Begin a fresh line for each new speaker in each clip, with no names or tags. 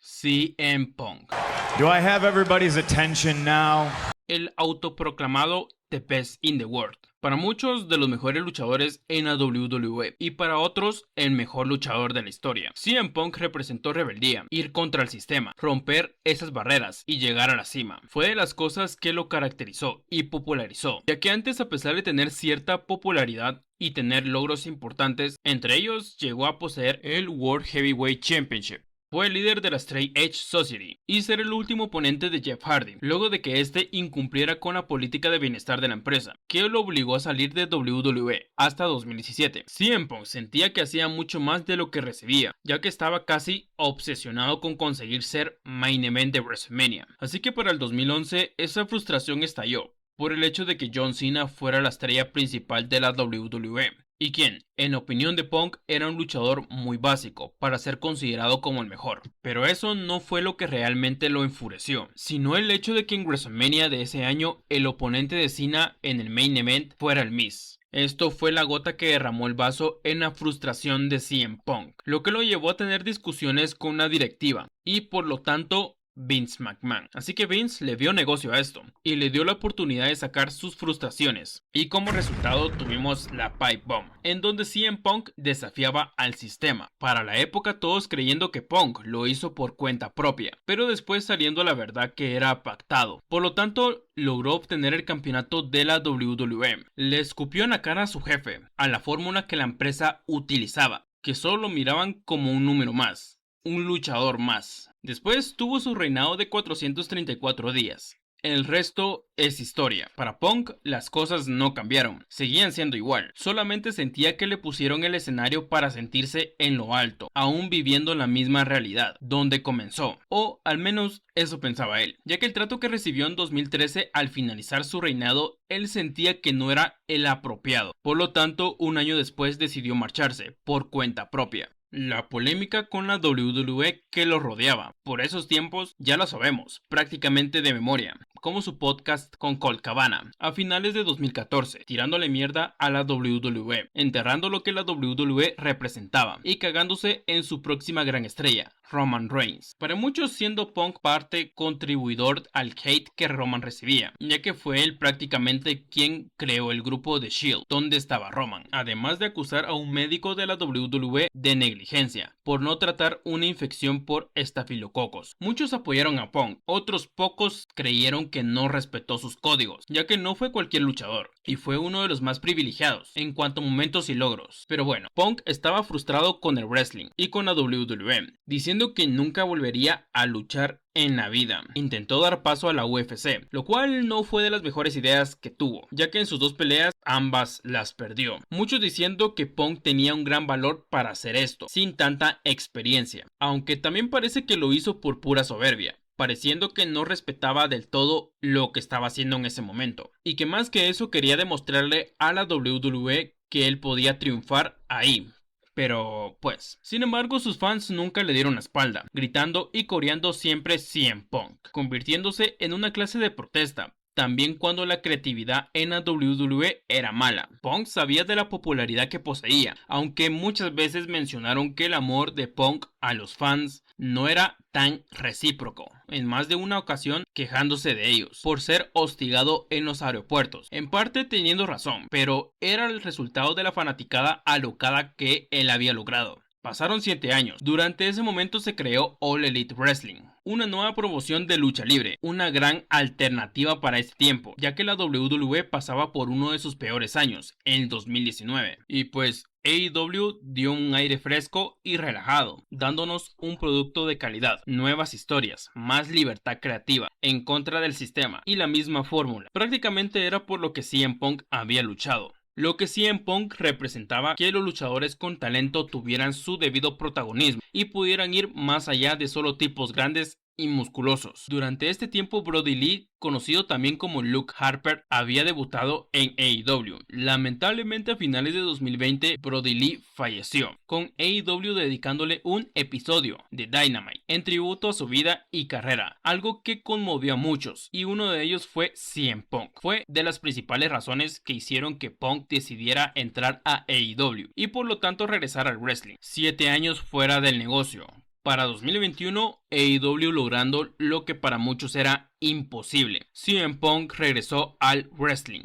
CM Punk.
Do I have everybody's attention now?
El autoproclamado The Best in the World. Para muchos de los mejores luchadores en la WWE y para otros el mejor luchador de la historia. CM Punk representó rebeldía, ir contra el sistema, romper esas barreras y llegar a la cima. Fue de las cosas que lo caracterizó y popularizó, ya que antes, a pesar de tener cierta popularidad y tener logros importantes, entre ellos llegó a poseer el World Heavyweight Championship. Fue el líder de la Straight Edge Society y ser el último oponente de Jeff Hardy, luego de que este incumpliera con la política de bienestar de la empresa, que lo obligó a salir de WWE hasta 2017. CM Punk sentía que hacía mucho más de lo que recibía, ya que estaba casi obsesionado con conseguir ser main event de WrestleMania. Así que para el 2011 esa frustración estalló por el hecho de que John Cena fuera la estrella principal de la WWE. Y quien, en opinión de Punk, era un luchador muy básico para ser considerado como el mejor. Pero eso no fue lo que realmente lo enfureció, sino el hecho de que en WrestleMania de ese año el oponente de Cena en el main event fuera el Miz. Esto fue la gota que derramó el vaso en la frustración de CM Punk, lo que lo llevó a tener discusiones con la directiva y por lo tanto Vince McMahon. Así que Vince le vio negocio a esto y le dio la oportunidad de sacar sus frustraciones, y como resultado tuvimos la Pipe Bomb, en donde CM Punk desafiaba al sistema. Para la época todos creyendo que Punk lo hizo por cuenta propia, pero después saliendo la verdad que era pactado. Por lo tanto logró obtener el campeonato de la WWE. Le escupió en la cara a su jefe, a la fórmula que la empresa utilizaba, que solo lo miraban como un número más, un luchador más. Después tuvo su reinado de 434 días. El resto es historia. Para Punk las cosas no cambiaron, seguían siendo igual. Solamente sentía que le pusieron el escenario para sentirse en lo alto, aún viviendo la misma realidad, donde comenzó. O al menos eso pensaba él, ya que el trato que recibió en 2013 al finalizar su reinado, él sentía que no era el apropiado. Por lo tanto, un año después decidió marcharse, por cuenta propia. La polémica con la WWE que lo rodeaba por esos tiempos ya la sabemos prácticamente de memoria, como su podcast con Colt Cabana a finales de 2014, tirándole mierda a la WWE, enterrando lo que la WWE representaba y cagándose en su próxima gran estrella, Roman Reigns. Para muchos siendo Punk parte contribuidor al hate que Roman recibía, ya que fue él prácticamente quien creó el grupo de Shield, donde estaba Roman, además de acusar a un médico de la WWE de negligencia, por no tratar una infección por estafilococos. Muchos apoyaron a Punk, otros pocos creyeron que no respetó sus códigos, ya que no fue cualquier luchador, y fue uno de los más privilegiados en cuanto a momentos y logros. Pero bueno, Punk estaba frustrado con el wrestling y con la WWE, diciendo que nunca volvería a luchar en la vida. Intentó dar paso a la UFC, lo cual no fue de las mejores ideas que tuvo, ya que en sus dos peleas ambas las perdió. Muchos diciendo que Punk tenía un gran valor para hacer esto, sin tanta experiencia, aunque también parece que lo hizo por pura soberbia, pareciendo que no respetaba del todo lo que estaba haciendo en ese momento, y que más que eso quería demostrarle a la WWE que él podía triunfar ahí. Pero, pues, sin embargo sus fans nunca le dieron la espalda, gritando y coreando siempre CM Punk, convirtiéndose en una clase de protesta. También cuando la creatividad en la WWE era mala. Punk sabía de la popularidad que poseía, aunque muchas veces mencionaron que el amor de Punk a los fans no era tan recíproco, en más de una ocasión quejándose de ellos por ser hostigado en los aeropuertos, en parte teniendo razón, pero era el resultado de la fanaticada alocada que él había logrado. Pasaron 7 años. Durante ese momento se creó All Elite Wrestling, una nueva promoción de lucha libre, una gran alternativa para este tiempo, ya que la WWE pasaba por uno de sus peores años, en 2019. Y pues AEW dio un aire fresco y relajado, dándonos un producto de calidad, nuevas historias, más libertad creativa, en contra del sistema y la misma fórmula. Prácticamente era por lo que CM Punk había luchado. Lo que CM Punk representaba que los luchadores con talento tuvieran su debido protagonismo y pudieran ir más allá de solo tipos grandes y musculosos. Durante este tiempo Brody Lee, conocido también como Luke Harper, había debutado en AEW. Lamentablemente a finales de 2020 Brody Lee falleció, con AEW dedicándole un episodio de Dynamite en tributo a su vida y carrera, algo que conmovió a muchos, y uno de ellos fue CM Punk. Fue de las principales razones que hicieron que Punk decidiera entrar a AEW y por lo tanto regresar al wrestling. 7 años fuera del negocio. Para 2021, AEW logrando lo que para muchos era imposible. CM Punk regresó al wrestling.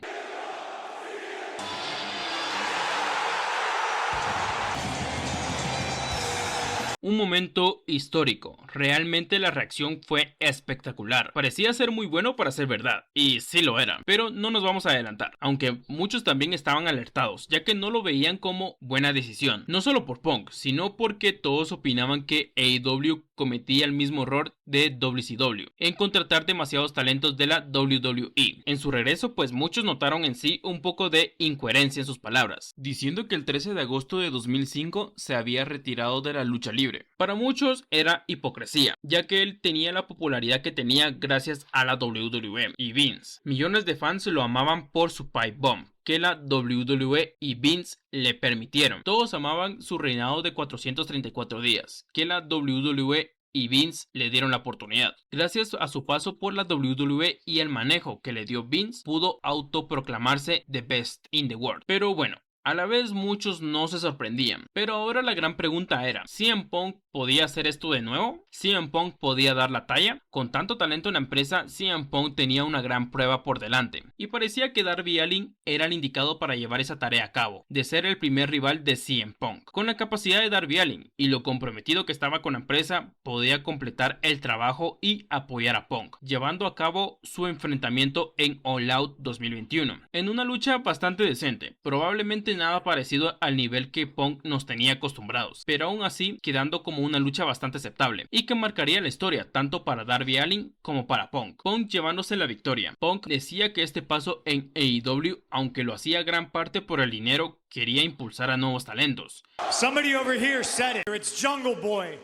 Un momento histórico, realmente la reacción fue espectacular, parecía ser muy bueno para ser verdad, y sí lo era, pero no nos vamos a adelantar, aunque muchos también estaban alertados, ya que no lo veían como buena decisión, no solo por Punk, sino porque todos opinaban que AEW cometía el mismo error de WCW, en contratar demasiados talentos de la WWE. En su regreso, pues muchos notaron en sí un poco de incoherencia en sus palabras, diciendo que el 13 de agosto de 2005 se había retirado de la lucha libre. Para muchos era hipocresía, ya que él tenía la popularidad que tenía gracias a la WWE y Vince. Millones de fans lo amaban por su pipe bomb que la WWE y Vince le permitieron. Todos amaban su reinado de 434 días, que la WWE y Vince le dieron la oportunidad. Gracias a su paso por la WWE y el manejo que le dio Vince, pudo autoproclamarse the best in the world. Pero bueno, a la vez muchos no se sorprendían, pero ahora la gran pregunta era, ¿CM Punk podía hacer esto de nuevo? ¿CM Punk podía dar la talla? Con tanto talento en la empresa, CM Punk tenía una gran prueba por delante, y parecía que Darby Allin era el indicado para llevar esa tarea a cabo, de ser el primer rival de CM Punk. Con la capacidad de Darby Allin y lo comprometido que estaba con la empresa, podía completar el trabajo y apoyar a Punk, llevando a cabo su enfrentamiento en All Out 2021, en una lucha bastante decente, probablemente nada parecido al nivel que Punk nos tenía acostumbrados, pero aún así quedando como una lucha bastante aceptable y que marcaría la historia tanto para Darby Allin como para Punk. Punk llevándose la victoria. Punk decía que este paso en AEW, aunque lo hacía gran parte por el dinero, quería impulsar a nuevos talentos.
Somebody over here said it. It's Jungle Boy.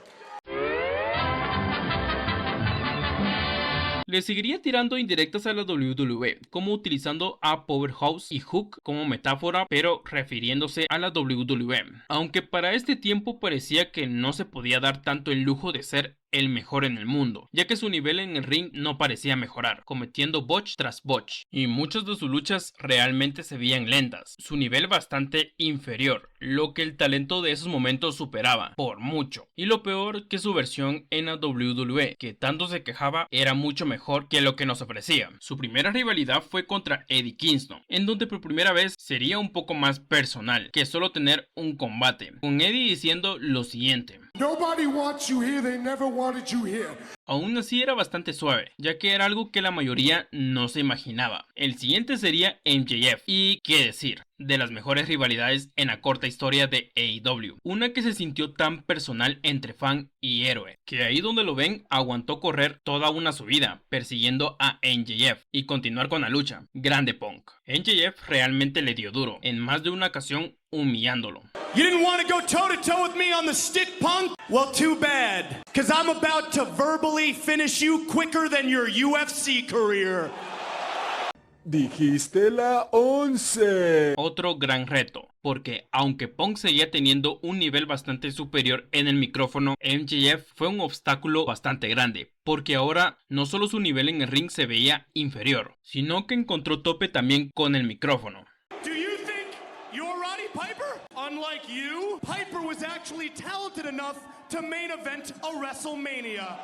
Le seguiría tirando indirectas a la WWE, como utilizando a Powerhouse y Hook como metáfora, pero refiriéndose a la WWE. Aunque para este tiempo parecía que no se podía dar tanto el lujo de ser el mejor en el mundo, ya que su nivel en el ring no parecía mejorar, cometiendo botch tras botch, y muchas de sus luchas realmente se veían lentas, su nivel bastante inferior, lo que el talento de esos momentos superaba, por mucho, y lo peor que su versión en la WWE, que tanto se quejaba, era mucho mejor que lo que nos ofrecía. Su primera rivalidad fue contra Eddie Kingston, en donde por primera vez sería un poco más personal, que solo tener un combate, con Eddie diciendo lo siguiente:
Nobody wants you here, they never wanted you here.
Aún así era bastante suave, ya que era algo que la mayoría no se imaginaba. El siguiente sería MJF, y qué decir, de las mejores rivalidades en la corta historia de AEW, una que se sintió tan personal entre fan y héroe, que ahí donde lo ven aguantó correr toda una subida, persiguiendo a MJF y continuar con la lucha. Grande Punk. MJF realmente le dio duro, en más de una ocasión humillándolo.
You didn't want to go toe-to-toe with me on the stick, Punk? Well, too bad, because I'm about to verbally finish you quicker than your UFC career.
Dijiste la 11.
Otro gran reto, porque aunque Punk seguía teniendo un nivel bastante superior en el micrófono, MJF fue un obstáculo bastante grande, porque ahora no solo su nivel en el ring se veía inferior, sino que encontró tope también con el micrófono.
Do you think you're Roddy Piper? Unlike you, Piper was actually talented enough to main event a WrestleMania.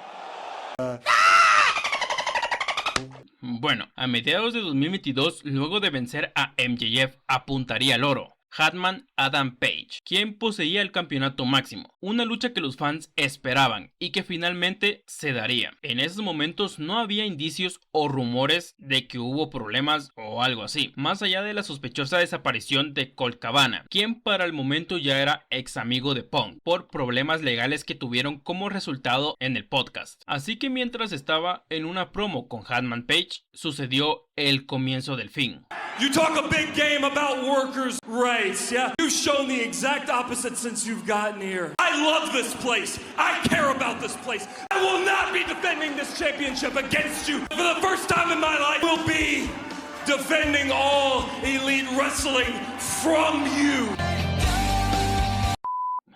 Bueno, a mediados de 2022, luego de vencer a MJF, apuntaría al oro. Hatman Adam Page, quien poseía el campeonato máximo, una lucha que los fans esperaban y que finalmente se daría. En esos momentos no había indicios o rumores de que hubo problemas o algo así, más allá de la sospechosa desaparición de Colt Cabana, quien para el momento ya era ex amigo de Punk, por problemas legales que tuvieron como resultado en el podcast. Así que mientras estaba en una promo con Hatman Page, sucedió el comienzo del fin.
You talk a big game about workers' rights, yeah? You've shown the exact opposite since you've gotten here. I love this place. I care about this place. I will not be defending this championship against you. For the first time in my life, we'll be defending all elite wrestling from you.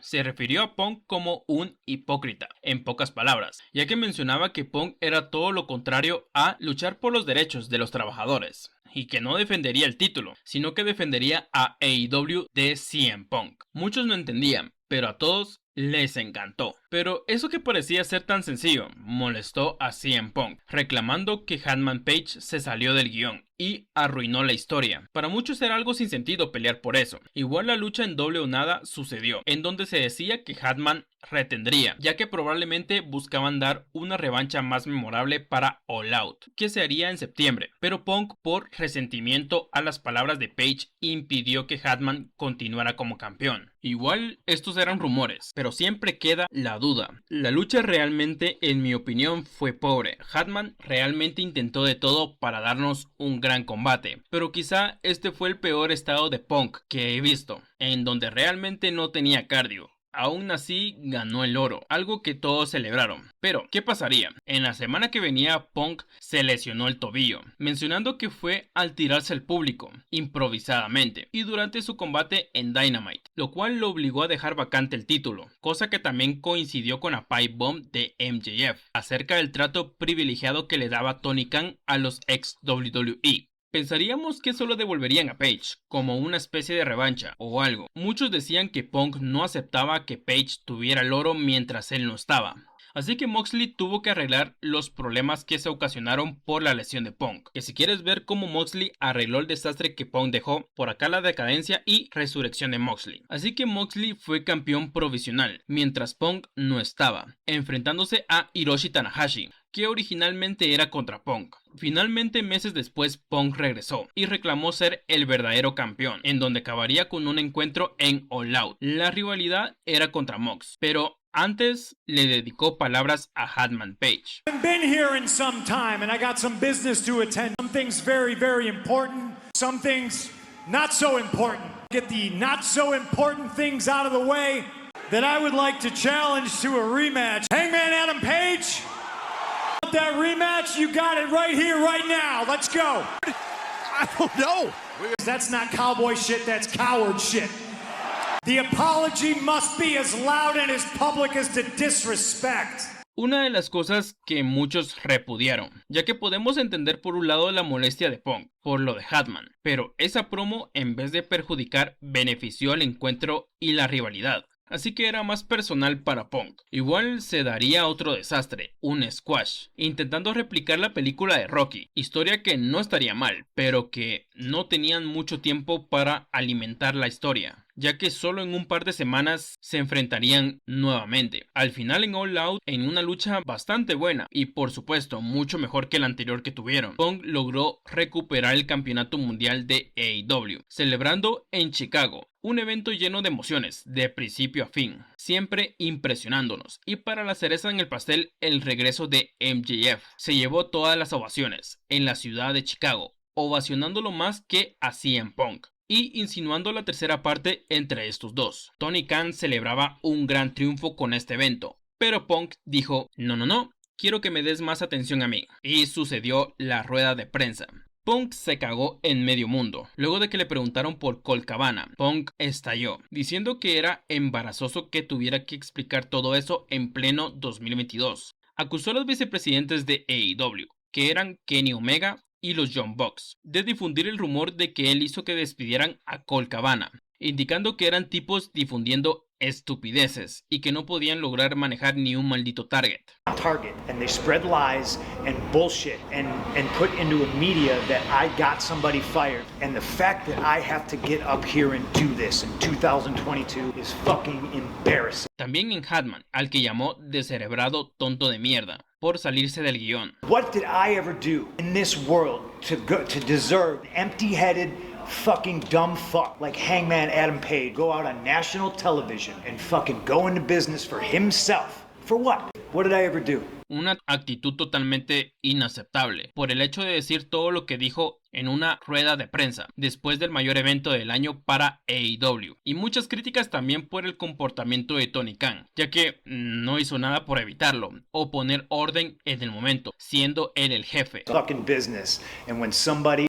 Se refirió a Punk como un hipócrita, en pocas palabras, ya que mencionaba que Punk era todo lo contrario a luchar por los derechos de los trabajadores, y que no defendería el título, sino que defendería a AEW de CM Punk. Muchos no entendían, pero a todos les encantó. Pero eso que parecía ser tan sencillo molestó a CM Punk, reclamando que Hangman Page se salió del guión y arruinó la historia. Para muchos era algo sin sentido pelear por eso. Igual la lucha en doble o nada sucedió, en donde se decía que Hangman retendría, ya que probablemente buscaban dar una revancha más memorable para All Out, que se haría en septiembre, pero Punk, por resentimiento a las palabras de Page, impidió que Hangman continuara como campeón. Igual estos eran rumores, pero siempre queda la duda. La lucha realmente, en mi opinión, fue pobre. Hangman realmente intentó de todo para darnos un gran combate, pero quizá este fue el peor estado de Punk que he visto, en donde realmente no tenía cardio. Aún así ganó el oro, algo que todos celebraron. Pero, ¿qué pasaría? En la semana que venía, Punk se lesionó el tobillo, mencionando que fue al tirarse al público, improvisadamente, y durante su combate en Dynamite, lo cual lo obligó a dejar vacante el título, cosa que también coincidió con la pipe bomb de MJF, acerca del trato privilegiado que le daba Tony Khan a los ex WWE. Pensaríamos que solo devolverían a Page, como una especie de revancha o algo. Muchos decían que Punk no aceptaba que Page tuviera el oro mientras él no estaba. Así que Moxley tuvo que arreglar los problemas que se ocasionaron por la lesión de Punk. Que si quieres ver cómo Moxley arregló el desastre que Punk dejó, por acá la decadencia y resurrección de Moxley. Así que Moxley fue campeón provisional, mientras Punk no estaba, enfrentándose a Hiroshi Tanahashi, que originalmente era contra Punk. Finalmente, meses después, Punk regresó y reclamó ser el verdadero campeón, en donde acabaría con un encuentro en All Out. La rivalidad era contra Mox, pero antes le dedicó palabras a Hangman Page.
I've been here in some time and I got some business to attend. Some things very, very important. Some things not so important. Get the not so important things out of the way that I would like to challenge to a rematch. Hangman Adam Page, that rematch, you got it right here, right now. Let's go.
I don't know.
That's not cowboy shit, that's coward shit. The apology must be as loud and as public as the disrespect.
Una de las cosas que muchos repudiaron, ya que podemos entender por un lado la molestia de Punk por lo de Hangman, pero esa promo, en vez de perjudicar, benefició al encuentro y la rivalidad. Así que era más personal para Punk. Igual se daría otro desastre, un squash, intentando replicar la película de Rocky, historia que no estaría mal, pero que no tenían mucho tiempo para alimentar la historia, ya que solo en un par de semanas se enfrentarían nuevamente. Al final en All Out, en una lucha bastante buena y por supuesto mucho mejor que la anterior que tuvieron, Punk logró recuperar el campeonato mundial de AEW, celebrando en Chicago. Un evento lleno de emociones, de principio a fin, siempre impresionándonos. Y para la cereza en el pastel, el regreso de MJF. Se llevó todas las ovaciones en la ciudad de Chicago, ovacionándolo más que a CM Punk, y insinuando la tercera parte entre estos dos. Tony Khan celebraba un gran triunfo con este evento, pero Punk dijo, no, quiero que me des más atención a mí. Y sucedió la rueda de prensa. Punk se cagó en medio mundo. Luego de que le preguntaron por Colt Cabana, Punk estalló, diciendo que era embarazoso que tuviera que explicar todo eso en pleno 2022. Acusó a los vicepresidentes de AEW, que eran Kenny Omega y los Young Bucks, de difundir el rumor de que él hizo que despidieran a Colt Cabana, indicando que eran tipos difundiendo estupideces y que no podían lograr manejar ni un maldito target.
And they spread lies and bullshit and put into a media that I got somebody fired, and the fact that I have to get up here and do this in 2022 is fucking embarrassing.
También en Hangman, al que llamó descerebrado tonto de mierda por salirse del guión.
What did I ever do in this world to deserve empty-headed fucking dumb fuck like Hangman Adam Page go out on national television and fucking go into business for himself? For what? What did I ever do?
Una actitud totalmente inaceptable por el hecho de decir todo lo que dijo en una rueda de prensa después del mayor evento del año para AEW, y muchas críticas también por el comportamiento de Tony Khan, ya que no hizo nada por evitarlo o poner orden en el momento, siendo él el jefe.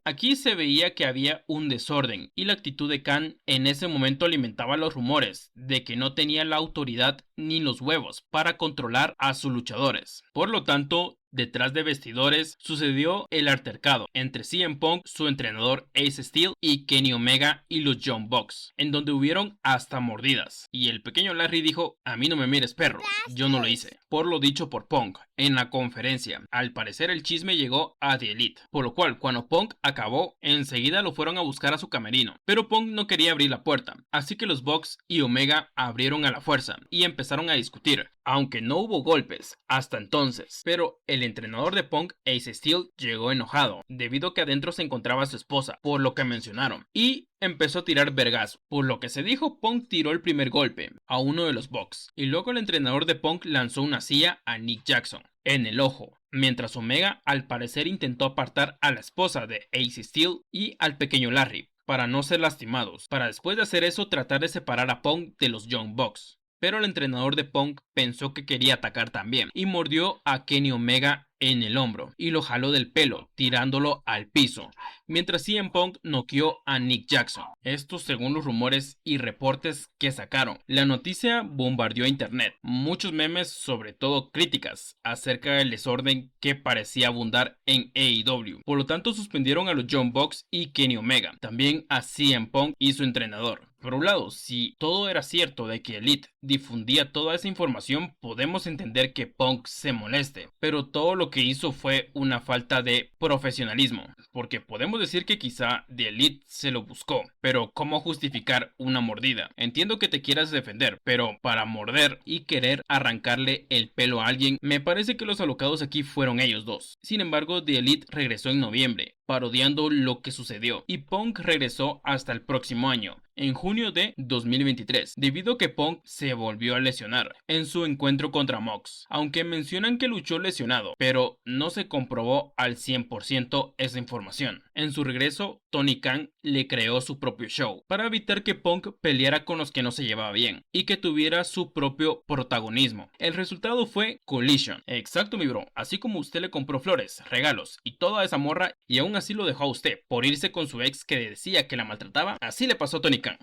Aquí se veía que había un desorden y la actitud de Khan en ese momento alimentaba los rumores de que no tenía la autoridad ni los huevos para controlar a sus luchadores. Por lo tanto, Detrás de vestidores sucedió el altercado entre CM Punk, su entrenador Ace Steel y Kenny Omega y los Young Bucks, en donde hubieron hasta mordidas. Y el pequeño Larry dijo: a mí no me mires, perro, yo no lo hice. Por lo dicho por Punk en la conferencia, al parecer el chisme llegó a The Elite, por lo cual cuando Punk acabó, enseguida lo fueron a buscar a su camerino, pero Punk no quería abrir la puerta, así que los Bucks y Omega abrieron a la fuerza y empezaron a discutir, aunque no hubo golpes hasta entonces. Pero el entrenador de Punk, Ace Steel, llegó enojado debido a que adentro se encontraba su esposa, por lo que mencionaron, y empezó a tirar vergazo. Por lo que se dijo, Punk tiró el primer golpe a uno de los Bucks, y luego el entrenador de Punk lanzó una silla a Nick Jackson en el ojo, mientras Omega al parecer intentó apartar a la esposa de Ace Steel y al pequeño Larry para no ser lastimados, para después de hacer eso tratar de separar a Punk de los Young Bucks. Pero el entrenador de Punk pensó que quería atacar también y mordió a Kenny Omega en el hombro y lo jaló del pelo, tirándolo al piso, mientras CM Punk noqueó a Nick Jackson. Esto según los rumores y reportes que sacaron. La noticia bombardeó internet, muchos memes, sobre todo críticas acerca del desorden que parecía abundar en AEW. Por lo tanto suspendieron a los Young Bucks y Kenny Omega, también a CM Punk y su entrenador. Por un lado, si todo era cierto de que Elite difundía toda esa información, podemos entender que Punk se moleste, pero todo lo que hizo fue una falta de profesionalismo, porque podemos decir que quizá The Elite se lo buscó, pero ¿cómo justificar una mordida? Entiendo que te quieras defender, pero para morder y querer arrancarle el pelo a alguien, me parece que los alocados aquí fueron ellos dos. Sin embargo, The Elite regresó en noviembre, parodiando lo que sucedió, y Punk regresó hasta el próximo año, en junio de 2023, debido a que Punk se volvió a lesionar en su encuentro contra Mox, aunque mencionan que luchó lesionado, pero no se comprobó al 100% esa información. En su regreso, Tony Khan le creó su propio show, para evitar que Punk peleara con los que no se llevaba bien, y que tuviera su propio protagonismo. El resultado fue Collision. Exacto, mi bro, así como usted le compró flores, regalos y toda esa morra, y aún así lo dejó a usted por irse con su ex que decía que la maltrataba, así le pasó a Tony Khan,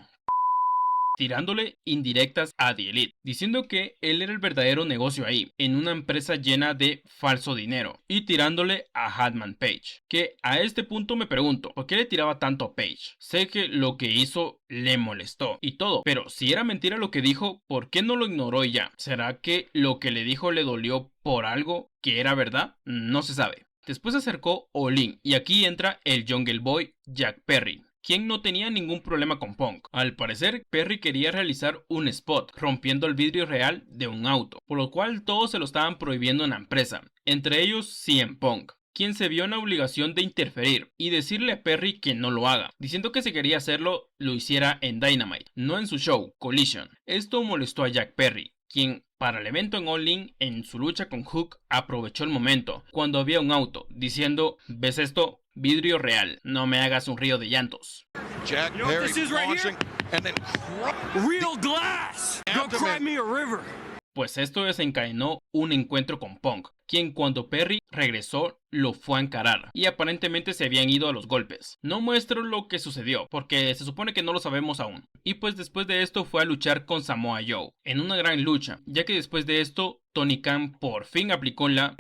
tirándole indirectas a The Elite, diciendo que él era el verdadero negocio ahí, en una empresa llena de falso dinero, y tirándole a Hangman Page, que a este punto me pregunto, ¿por qué le tiraba tanto a Page? Sé que lo que hizo le molestó y todo, pero si era mentira lo que dijo, ¿por qué no lo ignoró y ya? ¿Será que lo que le dijo le dolió por algo que era verdad? No se sabe. Después se acercó All In, y aquí entra el Jungle Boy Jack Perry, quien no tenía ningún problema con Punk. Al parecer, Perry quería realizar un spot, rompiendo el vidrio real de un auto, por lo cual todos se lo estaban prohibiendo en la empresa, entre ellos CM Punk, quien se vio en la obligación de interferir y decirle a Perry que no lo haga, diciendo que si quería hacerlo, lo hiciera en Dynamite, no en su show, Collision. Esto molestó a Jack Perry, quien para el evento en All In, en su lucha con Hook, aprovechó el momento cuando había un auto, diciendo: ¿ves esto? Vidrio real, no me hagas un río de llantos.
Jack
You know what
Perry
this is right
launching,
here?
and then
Real glass! Go cry me a river.
Pues esto desencadenó un encuentro con Punk, quien cuando Perry regresó lo fue a encarar y aparentemente se habían ido a los golpes. No muestro lo que sucedió porque se supone que no lo sabemos aún. Y pues después de esto fue a luchar con Samoa Joe en una gran lucha, ya que después de esto Tony Khan por fin aplicó la...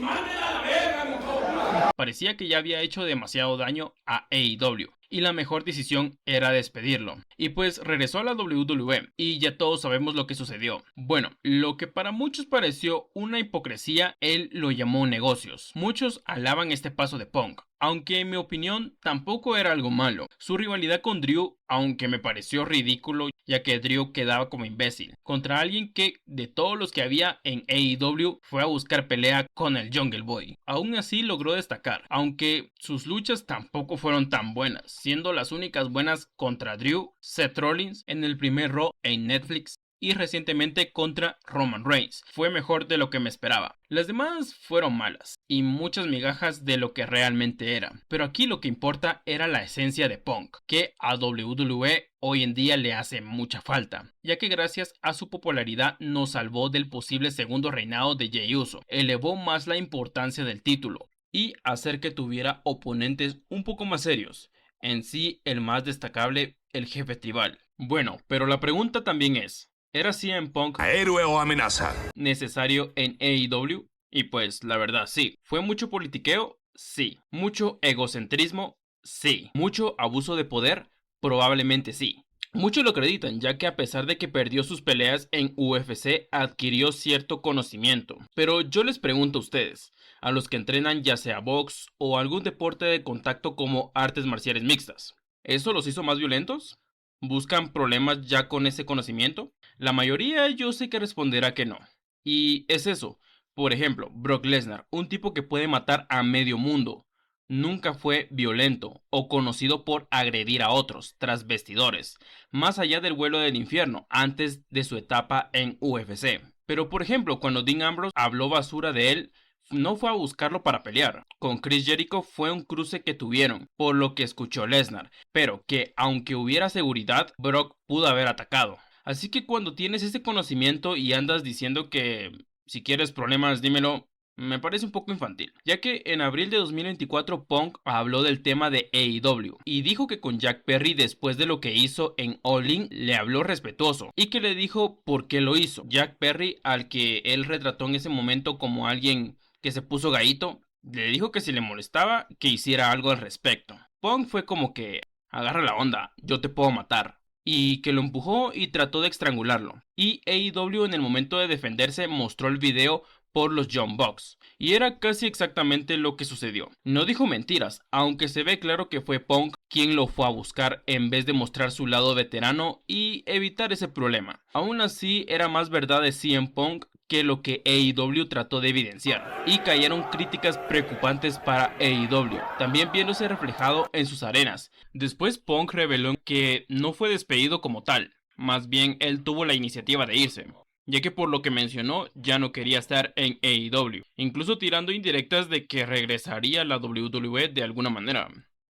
Parecía que ya había hecho demasiado daño a AEW y la mejor decisión era despedirlo. Y pues regresó a la WWE y ya todos sabemos lo que sucedió. Bueno, lo que para muchos pareció una hipocresía, él lo llamó negocios. Muchos alaban este paso de Punk, aunque en mi opinión tampoco era algo malo. Su rivalidad con Drew, aunque me pareció ridículo, ya que Drew quedaba como imbécil contra alguien que de todos los que había en AEW fue a buscar pelea con el Jungle Boy. Aún así logró destacar, aunque sus luchas tampoco fueron tan buenas, siendo las únicas buenas contra Drew, Seth Rollins en el primer Raw en Netflix y recientemente contra Roman Reigns. Fue mejor de lo que me esperaba. Las demás fueron malas y muchas migajas de lo que realmente era. Pero aquí lo que importa era la esencia de Punk, que a WWE hoy en día le hace mucha falta, ya que gracias a su popularidad nos salvó del posible segundo reinado de Jey Uso, elevó más la importancia del título y hacer que tuviera oponentes un poco más serios. En sí, el más destacable, el jefe tribal. Bueno, pero la pregunta también es: ¿era CM Punk
héroe o amenaza?
necesario en AEW? Y pues la verdad sí. ¿Fue mucho politiqueo? Sí. ¿Mucho egocentrismo? Sí. ¿Mucho abuso de poder? Probablemente sí. Muchos lo acreditan, ya que a pesar de que perdió sus peleas en UFC, adquirió cierto conocimiento. Pero yo les pregunto a ustedes, a los que entrenan ya sea box o algún deporte de contacto como artes marciales mixtas, ¿eso los hizo más violentos? ¿Buscan problemas ya con ese conocimiento? La mayoría yo sé que responderá que no. Y es eso. Por ejemplo, Brock Lesnar, un tipo que puede matar a medio mundo, nunca fue violento o conocido por agredir a otros tras vestidores, más allá del vuelo del infierno antes de su etapa en UFC. Pero por ejemplo, cuando Dean Ambrose habló basura de él, no fue a buscarlo para pelear. Con Chris Jericho fue un cruce que tuvieron, por lo que escuchó Lesnar, pero que aunque hubiera seguridad, Brock pudo haber atacado. Así que cuando tienes ese conocimiento y andas diciendo que si quieres problemas dímelo, me parece un poco infantil, ya que en abril de 2024 Punk habló del tema de AEW y dijo que con Jack Perry después de lo que hizo en All In le habló respetuoso y que le dijo por qué lo hizo. Jack Perry, al que él retrató en ese momento como alguien que se puso gallito, le dijo que si le molestaba que hiciera algo al respecto. Punk fue como que agarra la onda, yo te puedo matar, y que lo empujó y trató de estrangularlo. Y AEW en el momento de defenderse mostró el video por los Young Bucks, y era casi exactamente lo que sucedió. No dijo mentiras, aunque se ve claro que fue Punk quien lo fue a buscar en vez de mostrar su lado veterano y evitar ese problema. Aún así, era más verdad de CM Punk que lo que AEW trató de evidenciar, y cayeron críticas preocupantes para AEW, también viéndose reflejado en sus arenas. Después Punk reveló que no fue despedido como tal, más bien él tuvo la iniciativa de irse, ya que por lo que mencionó ya no quería estar en AEW, incluso tirando indirectas de que regresaría a la WWE de alguna manera,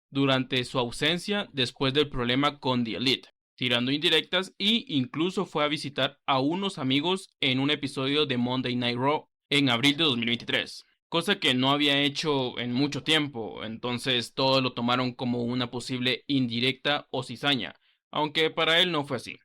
durante su ausencia después del problema con The Elite, tirando indirectas, y incluso fue a visitar a unos amigos en un episodio de Monday Night Raw en abril de 2023, cosa que no había hecho en mucho tiempo, entonces todos lo tomaron como una posible indirecta o cizaña, aunque para él no fue así.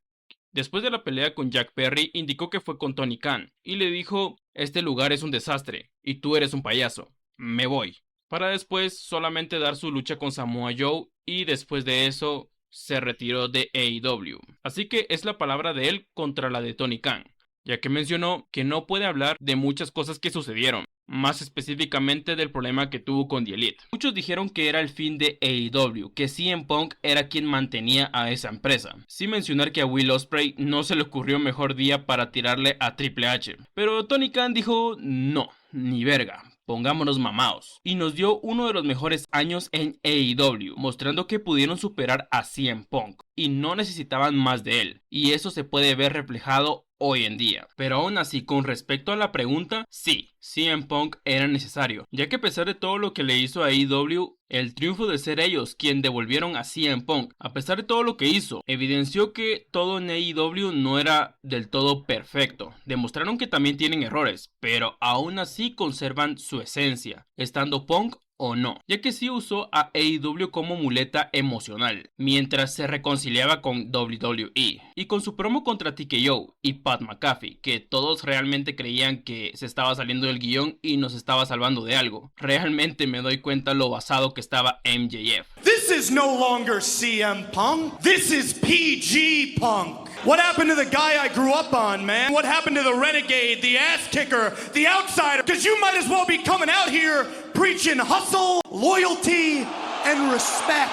Después de la pelea con Jack Perry, indicó que fue con Tony Khan y le dijo: este lugar es un desastre y tú eres un payaso, me voy, para después solamente dar su lucha con Samoa Joe, y después de eso se retiró de AEW. Así que es la palabra de él contra la de Tony Khan, ya que mencionó que no puede hablar de muchas cosas que sucedieron, más específicamente del problema que tuvo con The Elite. Muchos dijeron que era el fin de AEW, que CM Punk era quien mantenía a esa empresa, sin mencionar que a Will Ospreay no se le ocurrió mejor día para tirarle a Triple H. Pero Tony Khan dijo: no, ni verga, pongámonos mamados, y nos dio uno de los mejores años en AEW, mostrando que pudieron superar a CM Punk y no necesitaban más de él, y eso se puede ver reflejado hoy en día. Pero aún así, con respecto a la pregunta, sí, CM Punk era necesario, ya que a pesar de todo lo que le hizo a AEW, el triunfo de ser ellos quien devolvieron a CM Punk, a pesar de todo lo que hizo, evidenció que todo en AEW no era del todo perfecto. Demostraron que también tienen errores, pero aún así conservan su esencia, estando Punk o no, ya que sí usó a AEW como muleta emocional mientras se reconciliaba con WWE, y con su promo contra TKO y Pat McAfee, que todos realmente creían que se estaba saliendo del guión y nos estaba salvando de algo. Realmente me doy cuenta lo basado que estaba MJF.
This is no longer CM Punk. This is PG Punk. What happened to the guy I grew up on, man? What happened to the renegade, the ass kicker, the outsider? Because you might as well be coming out here preaching hustle, loyalty, and respect.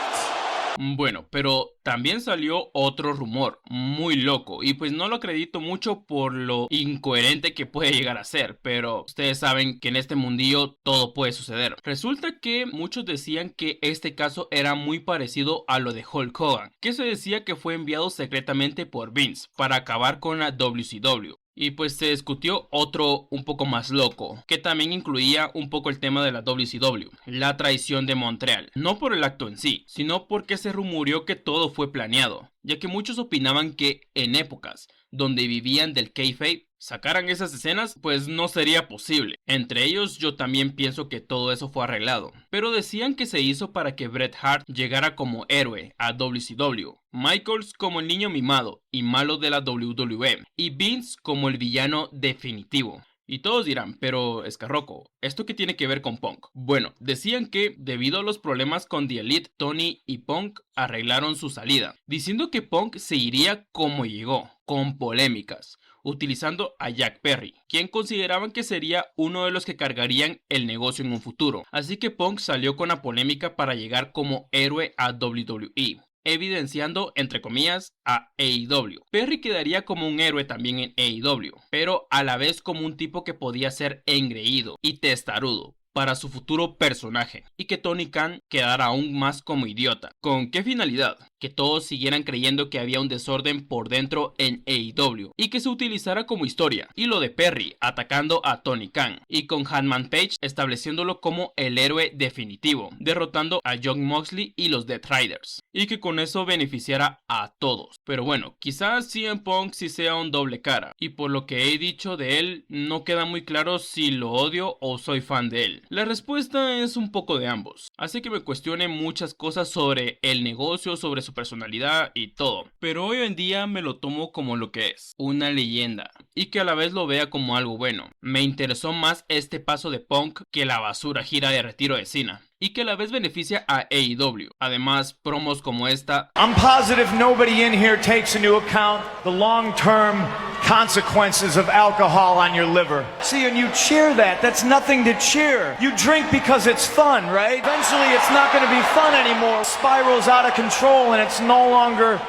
Bueno, pero también salió otro rumor muy loco, y pues no lo acredito mucho por lo incoherente que puede llegar a ser, pero ustedes saben que en este mundillo todo puede suceder. Resulta que muchos decían que este caso era muy parecido a lo de Hulk Hogan, que se decía que fue enviado secretamente por Vince para acabar con la WCW. Y pues se discutió otro un poco más loco, que también incluía un poco el tema de la WCW, la traición de Montreal. No por el acto en sí, sino porque se rumoreó que todo fue planeado, ya que muchos opinaban que en épocas donde vivían del kayfabe, sacaran esas escenas, pues no sería posible. Entre ellos, yo también pienso que todo eso fue arreglado, pero decían que se hizo para que Bret Hart llegara como héroe a WCW, Michaels como el niño mimado y malo de la WWE, y Vince como el villano definitivo. Y todos dirán, pero Escarroco, ¿esto qué tiene que ver con Punk? Bueno, decían que debido a los problemas con The Elite, Tony y Punk arreglaron su salida, diciendo que Punk se iría como llegó, con polémicas, utilizando a Jack Perry, quien consideraban que sería uno de los que cargarían el negocio en un futuro. Así que Punk salió con la polémica para llegar como héroe a WWE, evidenciando, entre comillas, a AEW. Perry quedaría como un héroe también en AEW, pero a la vez como un tipo que podía ser engreído y testarudo para su futuro personaje, y que Tony Khan quedara aún más como idiota. ¿Con qué finalidad? Que todos siguieran creyendo que había un desorden por dentro en AEW y que se utilizara como historia. Y lo de Perry atacando a Tony Khan y con Hangman Page estableciéndolo como el héroe definitivo, derrotando a Jon Moxley y los Death Riders, y que con eso beneficiara a todos. Pero bueno, quizás CM Punk sí sea un doble cara, y por lo que he dicho de él no queda muy claro si lo odio o soy fan de él. La respuesta es un poco de ambos, así que me cuestioné muchas cosas sobre el negocio, sobre su personalidad y todo, pero hoy en día me lo tomo como lo que es, una leyenda, y que a la vez lo vea como algo bueno. Me interesó más este paso de Punk que la basura gira de retiro de Cena, y que a la vez beneficia a AEW. Además, promos como esta.
I'm positive nobody in here takes into account the long-term consequences of alcohol on your liver. See, and you cheer that. That's nothing to cheer. You drink because it's fun, right? Eventually it's not going to be fun anymore. It spirals out of control and it's no longer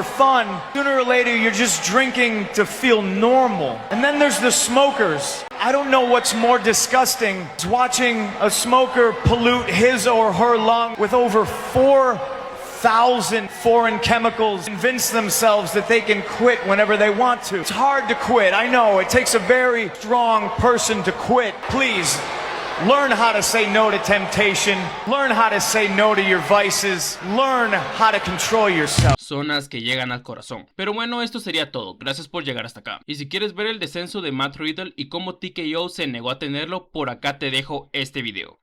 fun. Sooner or later you're just drinking to feel normal. And then there's the smokers. I don't know what's more disgusting. It's watching a smoker pollute his or her lung with over 4,000 foreign chemicals, convince themselves that they can quit whenever they want to. It's hard to quit, I know. It takes a very strong person to quit. Please, learn how to say no to temptation. Learn how to say no to your vices. Learn how to control yourself.
Zonas que llegan al corazón. Pero bueno, esto sería todo. Gracias por llegar hasta acá. Y si quieres ver el descenso de Matt Riddle y cómo TKO se negó a tenerlo, por acá te dejo este video.